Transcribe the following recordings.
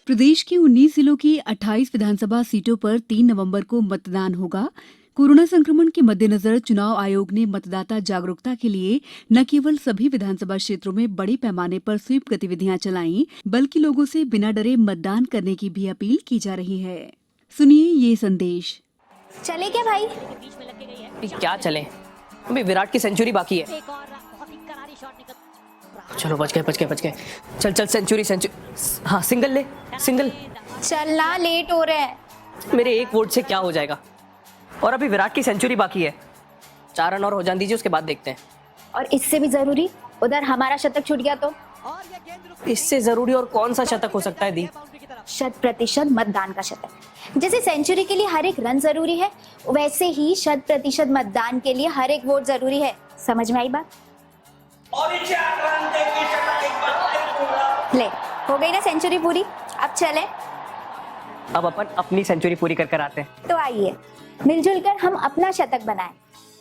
प्रदेश के 19 जिलों की 28 विधानसभा सीटों पर 3 नवंबर को मतदान होगा। कोरोना संक्रमण के मद्देनजर चुनाव आयोग ने मतदाता जागरूकता के लिए न केवल सभी विधानसभा क्षेत्रों में बड़े पैमाने पर स्वीप गतिविधियां चलाई, बल्कि लोगों से बिना डरे मतदान करने की भी अपील की जा रही है। सुनिए ये संदेश। चले क्या भाई? क्या चले? अभी विराट की सेंचुरी बाकी है। चलो बच गए। चल सेंचुरी। हाँ सिंगल। चलना, लेट हो रहा है। मेरे एक वोट से क्या हो जाएगा? और अभी विराट की सेंचुरी बाकी है। 4 रन और हो जाने दीजिए, उसके बाद देखते हैं। और इससे भी जरूरी, उधर हमारा शतक छूट गया तो? इससे जरूरी और कौन सा शतक हो सकता है दी? 100% मतदान का शतक। जैसे सेंचुरी के लिए हर एक रन जरूरी है, वैसे ही 100% मतदान के लिए हर एक वोट जरूरी है। समझ में आई बात? ले, हो गई ना सेंचुरी पूरी। अब चले। अब अपन अपनी सेंचुरी पूरी कर आते हैं। तो आइए मिलजुल कर हम अपना शतक बनाएं।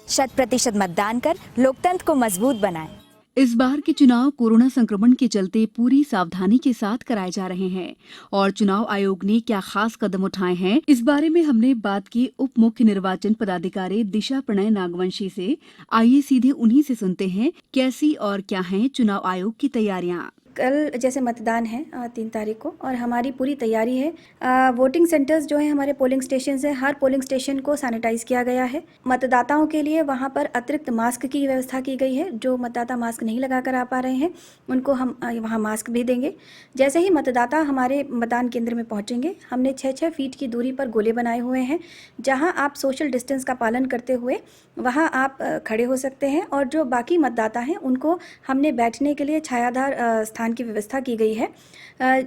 100% मतदान कर लोकतंत्र को मजबूत बनाएं। इस बार के चुनाव कोरोना संक्रमण के चलते पूरी सावधानी के साथ कराए जा रहे हैं और चुनाव आयोग ने क्या खास कदम उठाए हैं, इस बारे में हमने बात की उप मुख्य निर्वाचन पदाधिकारी दिशा प्रणय नागवंशी से। आइए सीधे उन्हीं से सुनते हैं कैसी और क्या हैं चुनाव आयोग की तैयारियां। कल जैसे मतदान है 3 तारीख को, और हमारी पूरी तैयारी है। वोटिंग सेंटर्स जो है हमारे पोलिंग स्टेशन है, हर पोलिंग स्टेशन को सैनिटाइज किया गया है। मतदाताओं के लिए वहां पर अतिरिक्त मास्क की व्यवस्था की गई है। जो मतदाता मास्क नहीं लगा कर आ पा रहे हैं उनको हम वहां मास्क भी देंगे। जैसे ही मतदाता हमारे मतदान केंद्र में पहुंचेंगे, हमने 6-6 फीट की दूरी पर गोले बनाए हुए हैं, जहाँ आप सोशल डिस्टेंस का पालन करते हुए वहाँ आप खड़े हो सकते हैं। और जो बाकी मतदाता हैं उनको हमने बैठने के लिए छायादार स्थान की व्यवस्था की गई है।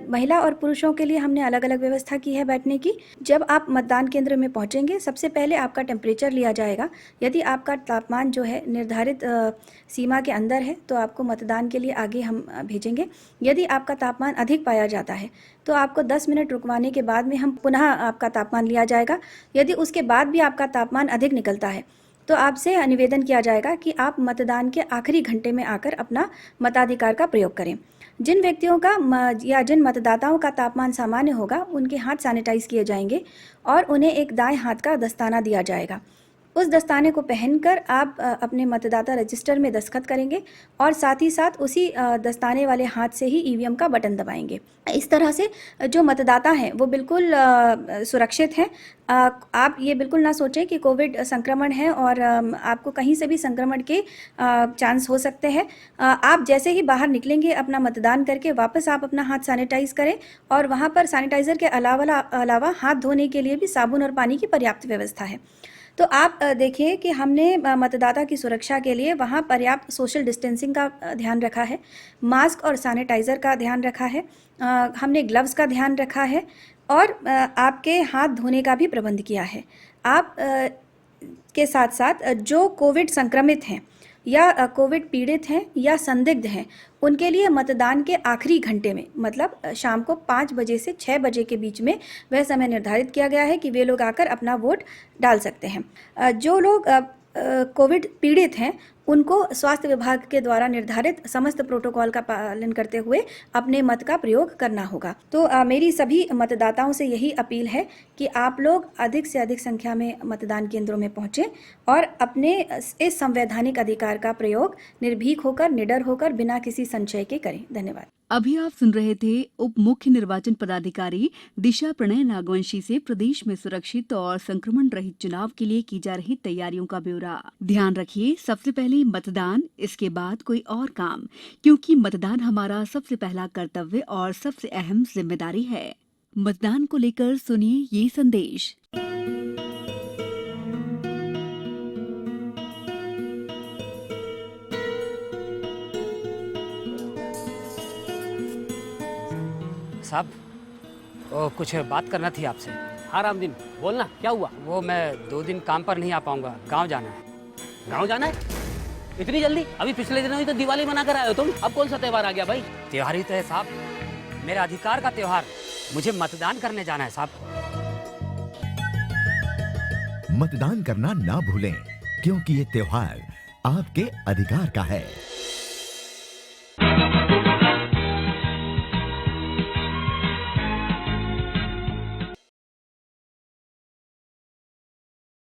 महिला और पुरुषों के लिए हमने अलग अलग व्यवस्था की है बैठने की। जब आप मतदान केंद्र में पहुंचेंगे, सबसे पहले आपका टेम्परेचर लिया जाएगा। यदि आपका तापमान जो है निर्धारित सीमा के अंदर है तो आपको मतदान के लिए आगे हम भेजेंगे। यदि आपका तापमान अधिक पाया जाता है तो आपको 10 मिनट रुकवाने के बाद में हम पुनः आपका तापमान लिया जाएगा। यदि उसके बाद भी आपका तापमान अधिक निकलता है तो आपसे निवेदन किया जाएगा कि आप मतदान के आखिरी घंटे में आकर अपना मताधिकार का प्रयोग करें। जिन व्यक्तियों का या जिन मतदाताओं का तापमान सामान्य होगा, उनके हाथ सैनिटाइज किए जाएंगे और उन्हें एक दाएं हाथ का दस्ताना दिया जाएगा। उस दस्ताने को पहनकर आप अपने मतदाता रजिस्टर में दस्तखत करेंगे और साथ ही साथ उसी दस्ताने वाले हाथ से ही ईवीएम का बटन दबाएंगे। इस तरह से जो मतदाता हैं वो बिल्कुल सुरक्षित हैं। आप ये बिल्कुल ना सोचें कि कोविड संक्रमण है और आपको कहीं से भी संक्रमण के चांस हो सकते हैं। आप जैसे ही बाहर निकलेंगे अपना मतदान करके, वापस आप अपना हाथ सैनिटाइज करें और वहाँ पर सैनिटाइज़र के अलावा हाथ धोने के लिए भी साबुन और पानी की पर्याप्त व्यवस्था है। तो आप देखिए कि हमने मतदाता की सुरक्षा के लिए वहाँ पर्याप्त सोशल डिस्टेंसिंग का ध्यान रखा है, मास्क और सैनिटाइज़र का ध्यान रखा है, हमने ग्लव्स का ध्यान रखा है और आपके हाथ धोने का भी प्रबंध किया है। आप के साथ साथ जो कोविड संक्रमित हैं या कोविड पीड़ित हैं या संदिग्ध हैं, उनके लिए मतदान के आखिरी घंटे में, मतलब शाम को 5 बजे से 6 बजे के बीच में वह समय निर्धारित किया गया है कि वे लोग आकर अपना वोट डाल सकते हैं। जो लोग कोविड पीड़ित हैं उनको स्वास्थ्य विभाग के द्वारा निर्धारित समस्त प्रोटोकॉल का पालन करते हुए अपने मत का प्रयोग करना होगा। तो मेरी सभी मतदाताओं से यही अपील है कि आप लोग अधिक से अधिक संख्या में मतदान केंद्रों में पहुंचें और अपने इस संवैधानिक अधिकार का प्रयोग निर्भीक होकर, निडर होकर, बिना किसी संशय के करें। धन्यवाद। अभी आप सुन रहे थे उप मुख्य निर्वाचन पदाधिकारी दिशा प्रणय नागवंशी से प्रदेश में सुरक्षित और संक्रमण रहित चुनाव के लिए की जा रही तैयारियों का ब्यौरा। ध्यान रखिए, सबसे पहले मतदान, इसके बाद कोई और काम, क्योंकि मतदान हमारा सबसे पहला कर्तव्य और सबसे अहम जिम्मेदारी है। मतदान को लेकर सुनिए ये संदेश। साहब, कुछ बात करना थी आपसे। हाँ रामदीन, बोलना क्या हुआ? वो मैं 2 दिन काम पर नहीं आ पाऊंगा, गांव जाना है। गाँव जाना है? इतनी जल्दी? अभी पिछले दिनों ही तो दिवाली मना कर आए हो तुम। अब कौन सा त्योहार आ गया भाई? त्योहार ही तो है साहब, मेरा अधिकार का त्योहार। मुझे मतदान करने जाना है साहब। मतदान करना ना भूलें, क्योंकि ये त्योहार आपके अधिकार का है।